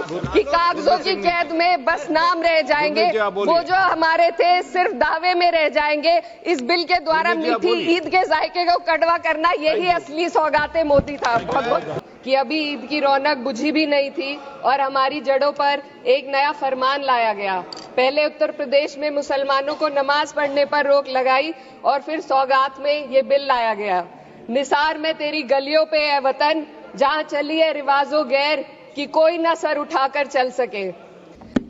कि कागजों की कैद में बस नाम रह जाएंगे, वो जो हमारे थे सिर्फ दावे में रह जाएंगे। इस बिल के द्वारा मीठी ईद के जायके को कड़वा करना, यही असली सौगाते मोदी था। बहुत कि अभी ईद की रौनक बुझी भी नहीं थी और हमारी जड़ों पर एक नया फरमान लाया गया। पहले उत्तर प्रदेश में मुसलमानों को नमाज पढ़ने पर रोक लगाई और फिर सौगात में ये बिल लाया गया। निसार में तेरी गलियों पे है वतन, जहां चली है रिवाजो गैर कि कोई ना सर उठाकर चल सके।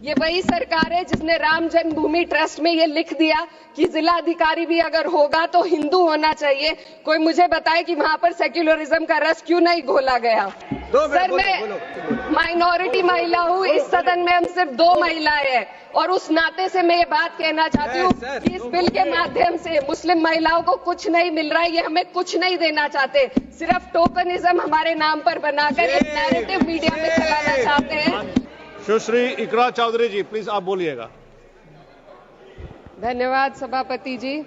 ये वही सरकार है जिसने राम जन्मभूमि ट्रस्ट में ये लिख दिया कि जिला अधिकारी भी अगर होगा तो हिंदू होना चाहिए। कोई मुझे बताए कि वहां पर सेक्युलरिज्म का रस क्यों नहीं घोला गया। सर, मैं माइनॉरिटी महिला हूँ, इस सदन में हम सिर्फ 2 महिलाएं हैं और उस नाते से मैं ये बात कहना चाहती हूँ कि इस बिल के माध्यम से मुस्लिम महिलाओं को कुछ नहीं मिल रहा है। ये हमें कुछ नहीं देना चाहते, सिर्फ टोकनिज्म हमारे नाम पर बनाकर एक नैरेटिव मीडिया में चलाना चाहते हैं। सुश्री इकरा चौधरी जी, प्लीज आप बोलिएगा। धन्यवाद सभापति जी।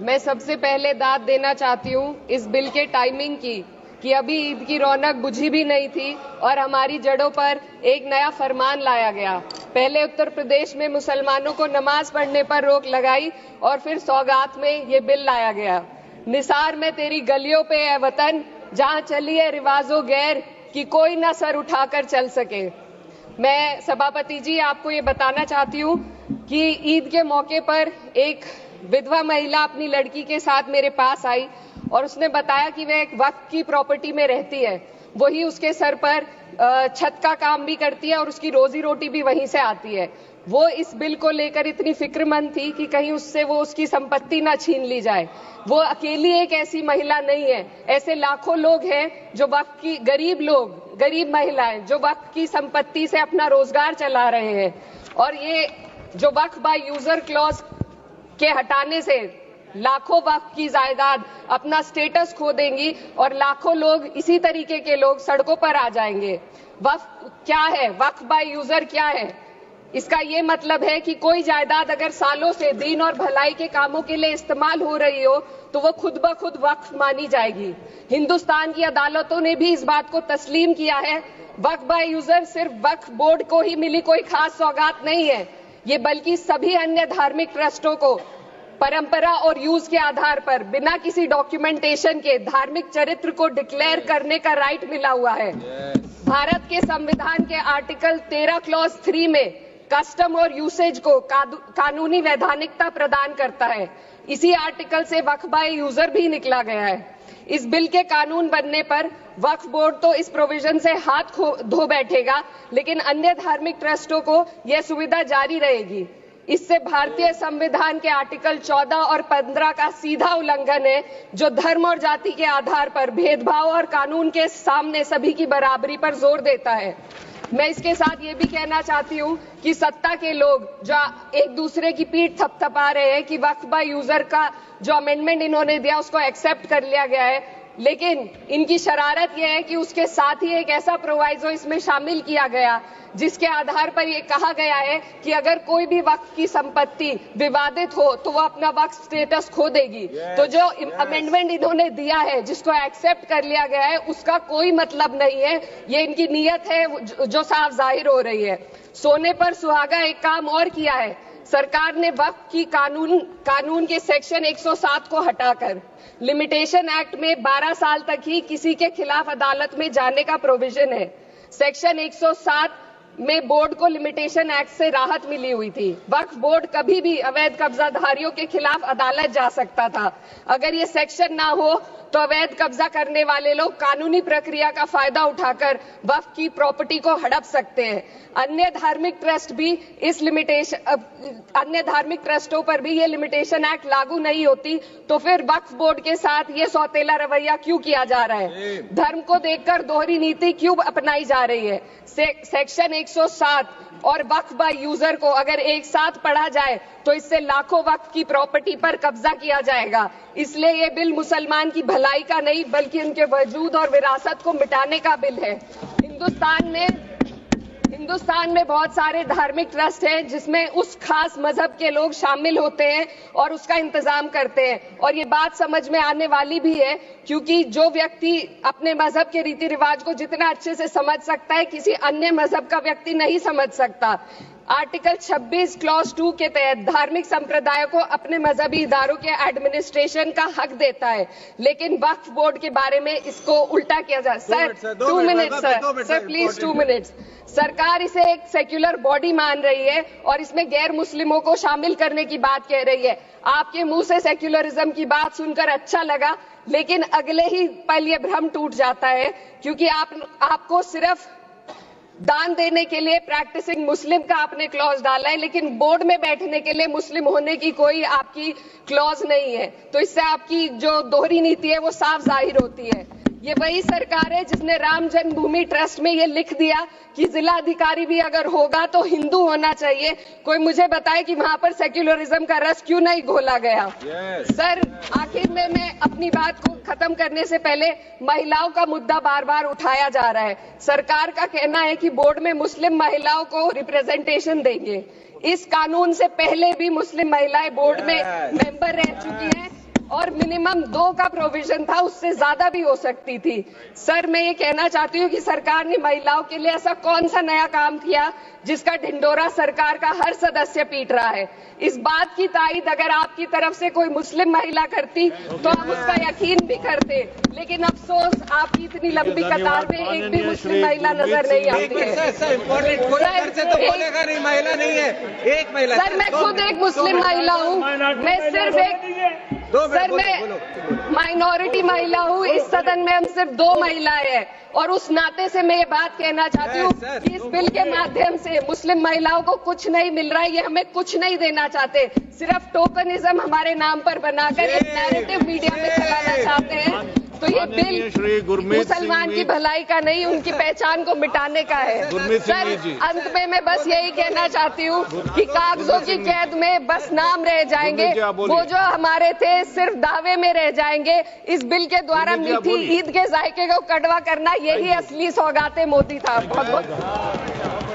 मैं सबसे पहले दाद देना चाहती हूँ इस बिल के टाइमिंग की कि अभी ईद की रौनक बुझी भी नहीं थी और हमारी जड़ों पर एक नया फरमान लाया गया। पहले उत्तर प्रदेश में मुसलमानों को नमाज पढ़ने पर रोक लगाई और फिर सौगात में ये बिल लाया गया। निसार में तेरी गलियों पे है वतन, जहां चली है रिवाजो गैर कि कोई ना सर उठाकर चल सके। मैं सभापति जी आपको ये बताना चाहती हूँ कि ईद के मौके पर एक विधवा महिला अपनी लड़की के साथ मेरे पास आई और उसने बताया कि वह एक वक्फ की प्रॉपर्टी में रहती है, वही उसके सर पर छत का काम भी करती है और उसकी रोजी रोटी भी वहीं से आती है। वो इस बिल को लेकर इतनी फिक्रमंद थी कि कहीं उससे वो उसकी संपत्ति ना छीन ली जाए। वो अकेली एक ऐसी महिला नहीं है, ऐसे लाखों लोग हैं जो वक्फ की गरीब महिलाएं जो वक्फ की संपत्ति से अपना रोजगार चला रहे हैं। और ये जो वक्फ बाय यूजर क्लॉज के हटाने से लाखों वक्फ की जायदाद अपना स्टेटस खो देंगी और लाखों लोग इसी तरीके के लोग सड़कों पर आ जाएंगे। वक्फ क्या है, वक्फ बाय यूजर क्या है? इसका ये मतलब है कि कोई जायदाद अगर सालों से दीन और भलाई के कामों के लिए इस्तेमाल हो रही हो तो वो खुद ब खुद वक्फ मानी जाएगी। हिंदुस्तान की अदालतों ने भी इस बात को तस्लीम किया है। वक्फ बाय यूजर सिर्फ वक्फ बोर्ड को ही मिली कोई खास सौगात नहीं है, ये बल्कि सभी अन्य धार्मिक ट्रस्टों को परंपरा और यूज के आधार पर बिना किसी डॉक्यूमेंटेशन के धार्मिक चरित्र को डिक्लेयर करने का राइट मिला हुआ है। भारत के संविधान के आर्टिकल 13 क्लॉज 3 में कस्टम और यूसेज को कानूनी वैधानिकता प्रदान करता है। इसी आर्टिकल से वक्फ बाय यूजर भी निकला गया है। इस बिल के कानून बनने पर वक्फ बोर्ड तो इस प्रोविजन से हाथ धो बैठेगा, लेकिन अन्य धार्मिक ट्रस्टों को यह सुविधा जारी रहेगी। इससे भारतीय संविधान के आर्टिकल 14 और 15 का सीधा उल्लंघन है, जो धर्म और जाति के आधार पर भेदभाव और कानून के सामने सभी की बराबरी पर जोर देता है। मैं इसके साथ ये भी कहना चाहती हूँ कि सत्ता के लोग जो एक दूसरे की पीठ थपथपा रहे हैं कि वक्फ बाय यूजर का जो अमेंडमेंट इन्होंने दिया उसको एक्सेप्ट कर लिया गया है, लेकिन इनकी शरारत यह है कि उसके साथ ही एक ऐसा प्रोवाइजो इसमें शामिल किया गया जिसके आधार पर यह कहा गया है कि अगर कोई भी वक्फ की संपत्ति विवादित हो तो वो अपना वक्फ स्टेटस खो देगी। तो जो अमेंडमेंट इन्होंने दिया है जिसको एक्सेप्ट कर लिया गया है उसका कोई मतलब नहीं है, ये इनकी नीयत है जो साफ जाहिर हो रही है। सोने पर सुहागा एक काम और किया है, सरकार ने वक्फ की कानून के सेक्शन 107 को हटाकर लिमिटेशन एक्ट में 12 साल तक ही किसी के खिलाफ अदालत में जाने का प्रोविजन है। सेक्शन 107 में बोर्ड को लिमिटेशन एक्ट से राहत मिली हुई थी। वक्फ बोर्ड कभी भी अवैध कब्जाधारियों के खिलाफ अदालत जा सकता था। अगर ये सेक्शन ना हो तो अवैध कब्जा करने वाले लोग कानूनी प्रक्रिया का फायदा उठाकर वक्फ की प्रॉपर्टी को हड़प सकते हैं। अन्य धार्मिक ट्रस्टों पर भी ये लिमिटेशन एक्ट लागू नहीं होती, तो फिर वक्फ बोर्ड के साथ ये सौतेला रवैया क्यों किया जा रहा है? धर्म को देखकर दोहरी नीति क्यों अपनाई जा रही है? सेक्शन 107 और वक्फ बाय यूजर को अगर एक साथ पढ़ा जाए तो इससे लाखों वक्फ की प्रॉपर्टी पर कब्जा किया जाएगा। इसलिए ये बिल मुसलमान की भलाई का नहीं बल्कि उनके वजूद और विरासत को मिटाने का बिल है। हिंदुस्तान में बहुत सारे धार्मिक ट्रस्ट हैं जिसमें उस खास मजहब के लोग शामिल होते हैं और उसका इंतजाम करते हैं, और ये बात समझ में आने वाली भी है क्योंकि जो व्यक्ति अपने मजहब के रीति रिवाज को जितना अच्छे से समझ सकता है, किसी अन्य मजहब का व्यक्ति नहीं समझ सकता। आर्टिकल 26 क्लॉज 2 के तहत धार्मिक संप्रदाय को अपने मजहबी इदारों के एडमिनिस्ट्रेशन का हक देता है, लेकिन वक्फ बोर्ड के बारे में इसको उल्टा किया जा। Sir 2 minute sir please 2 minutes. सरकार इसे एक सेक्युलर बॉडी मान रही है और इसमें गैर मुस्लिमों को शामिल करने की बात कह रही है। आपके मुंह से सेक्युलरिज्म की बात सुनकर अच्छा लगा, लेकिन अगले ही पल ये भ्रम टूट जाता है क्योंकि आपको सिर्फ दान देने के लिए प्रैक्टिसिंग मुस्लिम का आपने क्लॉज डाला है, लेकिन बोर्ड में बैठने के लिए मुस्लिम होने की कोई आपकी क्लॉज नहीं है। तो इससे आपकी जो दोहरी नीति है वो साफ जाहिर होती है। ये वही सरकार है जिसने राम जन्मभूमि ट्रस्ट में ये लिख दिया कि जिला अधिकारी भी अगर होगा तो हिंदू होना चाहिए। कोई मुझे बताए कि वहां पर सेक्युलरिज्म का रस क्यों नहीं घोला गया। सर आखिर में मैं अपनी बात को खत्म करने से पहले महिलाओं का मुद्दा बार बार उठाया जा रहा है। सरकार का कहना है कि बोर्ड में मुस्लिम महिलाओं को रिप्रेजेंटेशन देंगे। इस कानून से पहले भी मुस्लिम महिलाएं बोर्ड में मेंबर रह चुकी हैं और मिनिमम 2 का प्रोविजन था, उससे ज्यादा भी हो सकती थी। सर मैं ये कहना चाहती हूँ कि सरकार ने महिलाओं के लिए ऐसा कौन सा नया काम किया जिसका ढिंडोरा सरकार का हर सदस्य पीट रहा है। इस बात की तायीद अगर आपकी तरफ से कोई मुस्लिम महिला करती तो हम उसका यकीन भी करते, लेकिन अफसोस आपकी इतनी लंबी कतार में एक भी मुस्लिम महिला नजर नहीं आती है। सर मैं खुद एक मुस्लिम महिला हूँ, मैं सिर्फ एक सर मैं माइनॉरिटी महिला हूँ। इस सदन में हम सिर्फ 2 महिलाएं हैं और उस नाते से मैं ये बात कहना चाहती हूँ कि इस बिल के माध्यम से मुस्लिम महिलाओं को कुछ नहीं मिल रहा है। ये हमें कुछ नहीं देना चाहते, सिर्फ टोकनिज्म हमारे नाम पर बनाकर एक नैरेटिव मीडिया में चलाना चाहते हैं। तो ये बिल मुसलमान की भलाई का नहीं, उनकी पहचान को मिटाने का है। सर अंत में मैं बस यही कहना चाहती हूँ कि कागजों की कैद में बस नाम रह जाएंगे, वो जो हमारे थे सिर्फ दावे में रह जाएंगे। इस बिल के द्वारा मीठी ईद के जायके को कड़वा करना, यही असली सौगाते मोदी था। बहुत बहुत